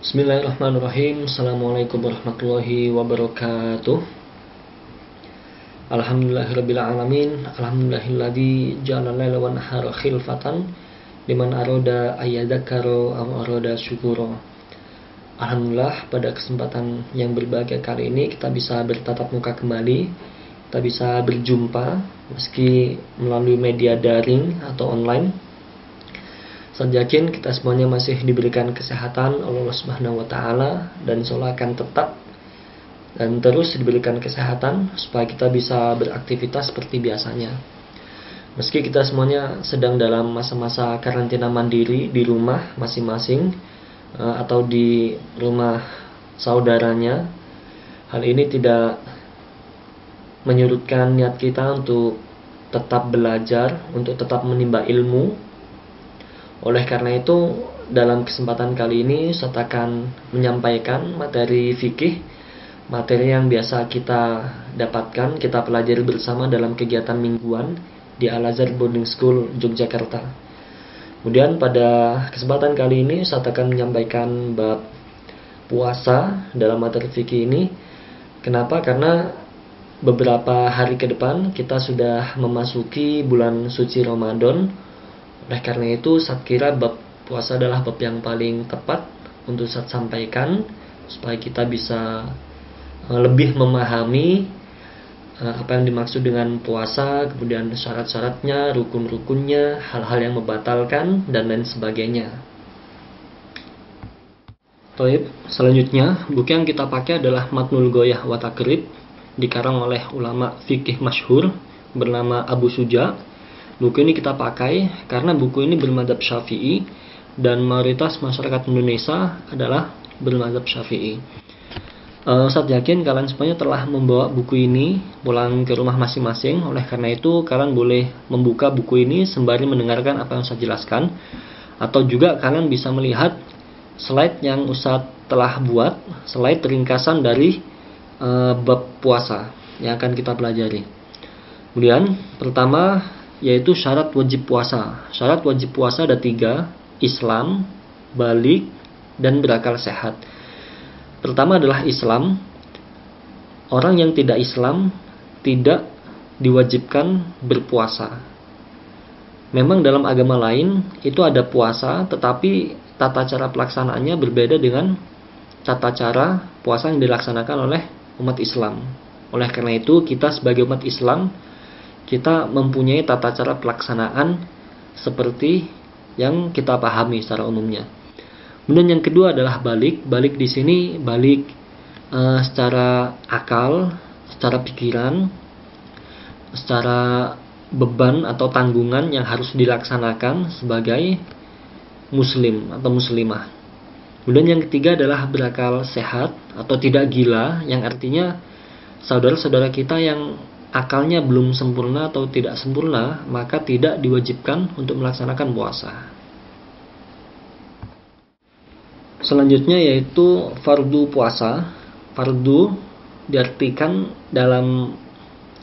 Bismillahirrahmanirrahim. Assalamualaikum warahmatullahi wabarakatuh. Alhamdulillahirabbil alamin. Alhamdulillahilladzi ja'ala laila wan nahara khilfatan liman arada ayyadzakara aw arada syukura. Alhamdulillah, pada kesempatan yang berbahagia kali ini kita bisa bertatap muka kembali. Kita bisa berjumpa meski melalui media daring atau online. Saya yakin kita semuanya masih diberikan kesehatan oleh Allah Subhanahu wa taala dan insyaallah akan tetap dan terus diberikan kesehatan supaya kita bisa beraktivitas seperti biasanya. Meski kita semuanya sedang dalam masa-masa karantina mandiri di rumah masing-masing atau di rumah saudaranya, hal ini tidak menyurutkan niat kita untuk tetap belajar, untuk tetap menimba ilmu. Oleh karena itu, dalam kesempatan kali ini saya akan menyampaikan materi fikih, materi yang biasa kita dapatkan, kita pelajari bersama dalam kegiatan mingguan di Al-Azhar Boarding School Yogyakarta. Kemudian pada kesempatan kali ini saya akan menyampaikan bab puasa dalam materi fikih ini. Kenapa? Karena beberapa hari ke depan kita sudah memasuki bulan suci Ramadan. Oleh karena itu, saya kira bab puasa adalah bab yang paling tepat untuk saya sampaikan supaya kita bisa lebih memahami apa yang dimaksud dengan puasa, kemudian syarat-syaratnya, rukun-rukunnya, hal-hal yang membatalkan, dan lain sebagainya. Baik, selanjutnya buku yang kita pakai adalah Matnul Ghoyah wa Taqrib, dikarang oleh ulama fikih masyhur bernama Abu Suja. Buku ini kita pakai karena buku ini bermadzhab Syafi'i dan mayoritas masyarakat Indonesia adalah bermadzhab Syafi'i. Saya yakin kalian semuanya telah membawa buku ini pulang ke rumah masing-masing. Oleh karena itu, kalian boleh membuka buku ini sembari mendengarkan apa yang saya jelaskan, atau juga kalian bisa melihat slide yang Ustadz telah buat, slide ringkasan dari bab puasa yang akan kita pelajari. Kemudian pertama yaitu syarat wajib puasa. Syarat wajib puasa ada 3, Islam, balik, dan berakal sehat. Pertama adalah Islam. Orang yang tidak Islam tidak diwajibkan berpuasa. Memang dalam agama lain itu ada puasa, tetapi tata cara pelaksanaannya berbeda dengan tata cara puasa yang dilaksanakan oleh umat Islam. Oleh karena itu, kita sebagai umat Islam, kita mempunyai tata cara pelaksanaan seperti yang kita pahami secara umumnya. Kemudian yang kedua adalah balik. Balik di sini balik secara akal, secara pikiran, secara beban atau tanggungan yang harus dilaksanakan sebagai muslim atau muslimah. Kemudian yang ketiga adalah berakal sehat atau tidak gila, yang artinya saudara-saudara kita yang akalnya belum sempurna atau tidak sempurna, maka tidak diwajibkan untuk melaksanakan puasa. Selanjutnya yaitu fardu puasa. Fardu diartikan dalam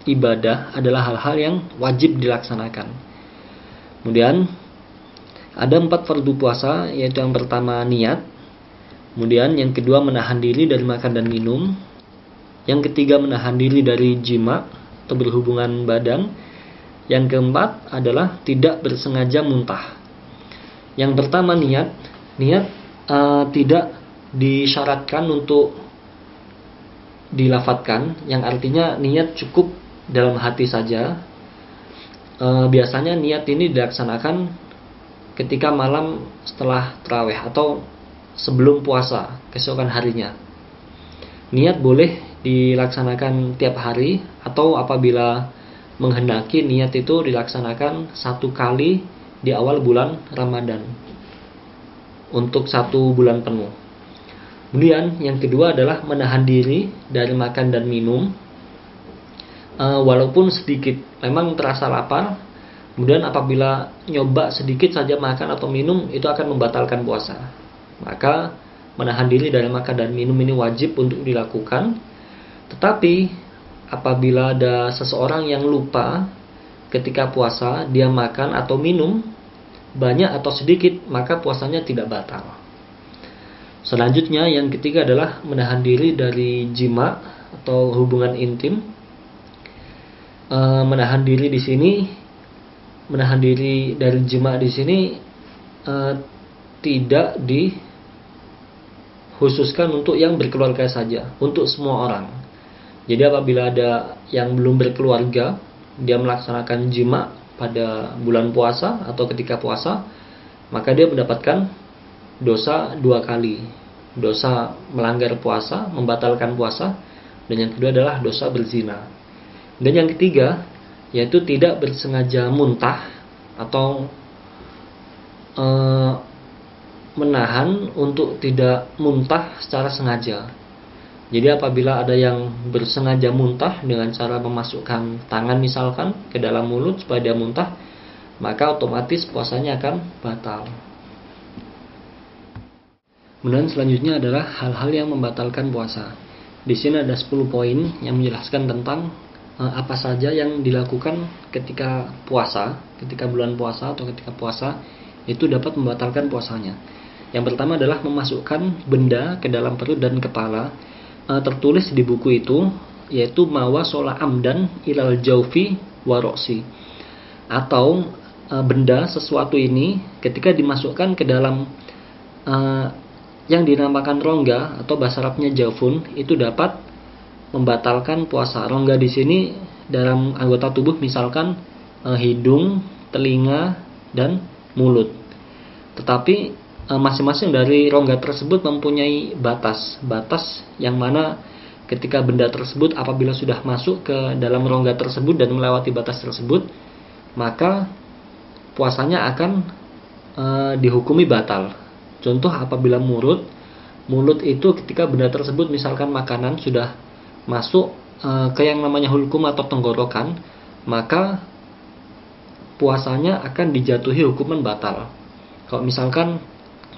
ibadah adalah hal-hal yang wajib dilaksanakan. Kemudian ada 4 fardu puasa, yaitu yang pertama niat, kemudian yang kedua menahan diri dari makan dan minum, yang ketiga menahan diri dari jima atau berhubungan badan, yang keempat adalah tidak bersengaja muntah. Yang pertama niat tidak disyaratkan untuk dilafatkan, yang artinya niat cukup dalam hati saja. Biasanya niat ini dilaksanakan ketika malam setelah tarawih atau sebelum puasa keesokan harinya. Niat boleh dilaksanakan tiap hari, atau apabila menghendaki niat itu dilaksanakan 1 kali di awal bulan Ramadan untuk 1 bulan penuh. Kemudian yang kedua adalah menahan diri dari makan dan minum walaupun sedikit. Memang terasa lapar, kemudian apabila nyoba sedikit saja makan atau minum, itu akan membatalkan puasa. Maka menahan diri dari makan dan minum ini wajib untuk dilakukan. Tetapi apabila ada seseorang yang lupa ketika puasa, dia makan atau minum banyak atau sedikit, maka puasanya tidak batal. Selanjutnya yang ketiga adalah menahan diri dari jima atau hubungan intim. Menahan diri di sini, menahan diri dari jima di sini tidak dikhususkan untuk yang berkeluarga saja, untuk semua orang. Jadi apabila ada yang belum berkeluarga, dia melaksanakan jima pada bulan puasa atau ketika puasa, maka dia mendapatkan dosa 2 kali. Dosa melanggar puasa, membatalkan puasa, dan yang kedua adalah dosa berzina. Dan yang ketiga yaitu tidak bersengaja muntah atau menahan untuk tidak muntah secara sengaja. Jadi apabila ada yang bersengaja muntah dengan cara memasukkan tangan misalkan ke dalam mulut supaya dia muntah, maka otomatis puasanya akan batal. Kemudian selanjutnya adalah hal-hal yang membatalkan puasa. Di sini ada 10 poin yang menjelaskan tentang apa saja yang dilakukan ketika puasa, ketika bulan puasa atau ketika puasa itu dapat membatalkan puasanya. Yang pertama adalah memasukkan benda ke dalam perut dan kepala. Tertulis di buku itu yaitu mawasola amdan ilal jaufi waroksi, atau benda sesuatu ini ketika dimasukkan ke dalam yang dinamakan rongga atau bahasa Arabnya jaufun, itu dapat membatalkan puasa. Rongga di sini dalam anggota tubuh misalkan hidung, telinga, dan mulut. Tetapi masing-masing dari rongga tersebut mempunyai batas yang mana ketika benda tersebut apabila sudah masuk ke dalam rongga tersebut dan melewati batas tersebut, maka puasanya akan dihukumi batal. Contoh apabila mulut itu ketika benda tersebut misalkan makanan sudah masuk ke yang namanya hulkum atau tenggorokan, maka puasanya akan dijatuhi hukuman batal. Kalau misalkan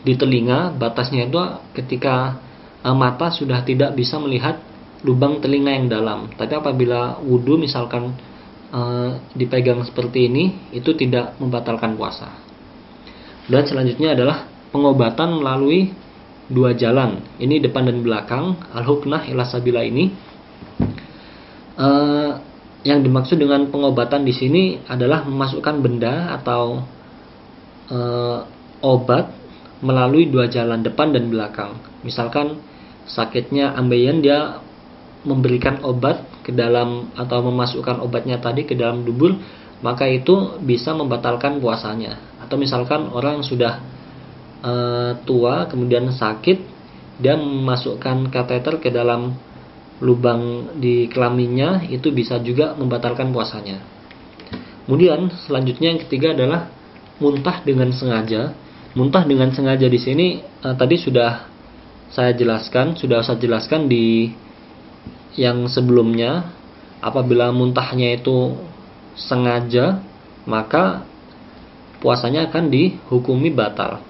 di telinga, batasnya itu ketika mata sudah tidak bisa melihat lubang telinga yang dalam. Tapi apabila wudhu misalkan dipegang seperti ini, itu tidak membatalkan puasa. Dan selanjutnya adalah pengobatan melalui 2 jalan. Ini depan dan belakang. Al-huknah ila sabila ini. Yang dimaksud dengan pengobatan di sini adalah memasukkan benda atau obat melalui 2 jalan, depan dan belakang. Misalkan sakitnya ambeien, dia memberikan obat ke dalam atau memasukkan obatnya tadi ke dalam dubur, maka itu bisa membatalkan puasanya. Atau misalkan orang yang sudah tua kemudian sakit, dia memasukkan kateter ke dalam lubang di kelaminnya, itu bisa juga membatalkan puasanya. Kemudian selanjutnya yang ketiga adalah muntah dengan sengaja. Muntah dengan sengaja di sini tadi sudah saya jelaskan di yang sebelumnya. Apabila muntahnya itu sengaja, maka puasanya akan dihukumi batal.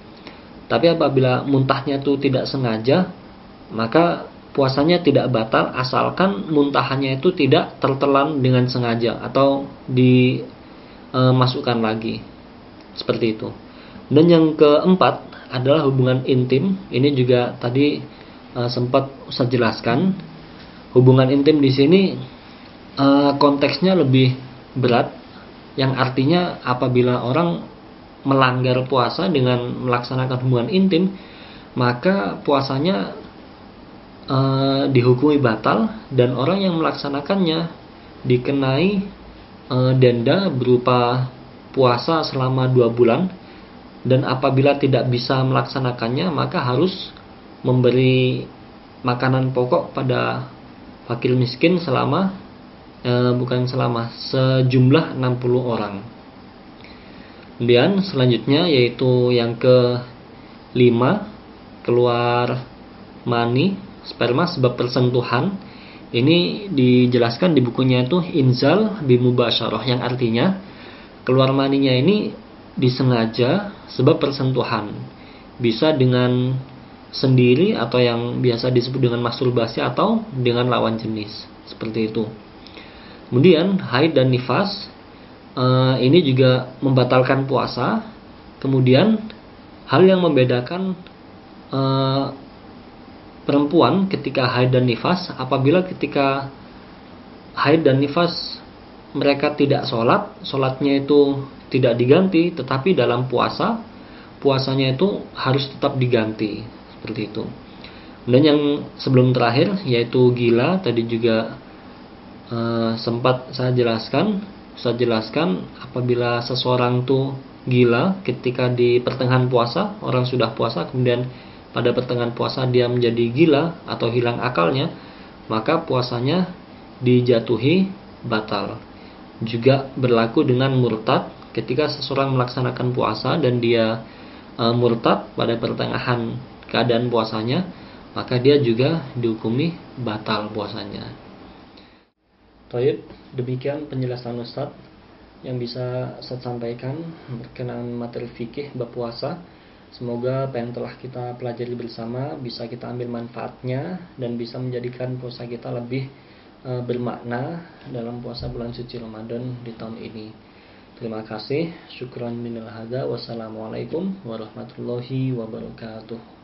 Tapi apabila muntahnya itu tidak sengaja, maka puasanya tidak batal asalkan muntahannya itu tidak tertelan dengan sengaja atau dimasukkan lagi. Seperti itu. Dan yang keempat adalah hubungan intim. Ini juga tadi sempat saya jelaskan. Hubungan intim di sini konteksnya lebih berat, yang artinya apabila orang melanggar puasa dengan melaksanakan hubungan intim, maka puasanya dihukumi batal, dan orang yang melaksanakannya dikenai denda berupa puasa selama 2 bulan, dan apabila tidak bisa melaksanakannya maka harus memberi makanan pokok pada fakir miskin sejumlah 60 orang. Kemudian selanjutnya yaitu yang ke-5, keluar mani sperma sebab persentuhan. Ini dijelaskan di bukunya itu inzal bimubasyarah, yang artinya keluar maninya ini disengaja sebab persentuhan. Bisa dengan sendiri atau yang biasa disebut dengan masturbasi atau dengan lawan jenis, seperti itu. Kemudian haid dan nifas, ini juga membatalkan puasa. Kemudian hal yang membedakan perempuan ketika haid dan nifas, apabila ketika haid dan nifas mereka tidak sholatnya itu tidak diganti, tetapi dalam puasanya itu harus tetap diganti, seperti itu. Dan yang sebelum terakhir yaitu gila, tadi juga sempat saya jelaskan apabila seseorang tuh gila ketika di pertengahan puasa, orang sudah puasa kemudian pada pertengahan puasa dia menjadi gila atau hilang akalnya, maka puasanya dijatuhi batal. Juga berlaku dengan murtad, ketika seseorang melaksanakan puasa dan dia murtad pada pertengahan keadaan puasanya, maka dia juga dihukumi batal puasanya. Baik, demikian penjelasan Ustaz yang bisa saya sampaikan berkenaan materi fikih bab puasa. Semoga apa yang telah kita pelajari bersama bisa kita ambil manfaatnya dan bisa menjadikan puasa kita lebih bermakna dalam puasa bulan suci Ramadan di tahun ini. Terima kasih. Syukran minal hadza. Wassalamualaikum warahmatullahi wabarakatuh.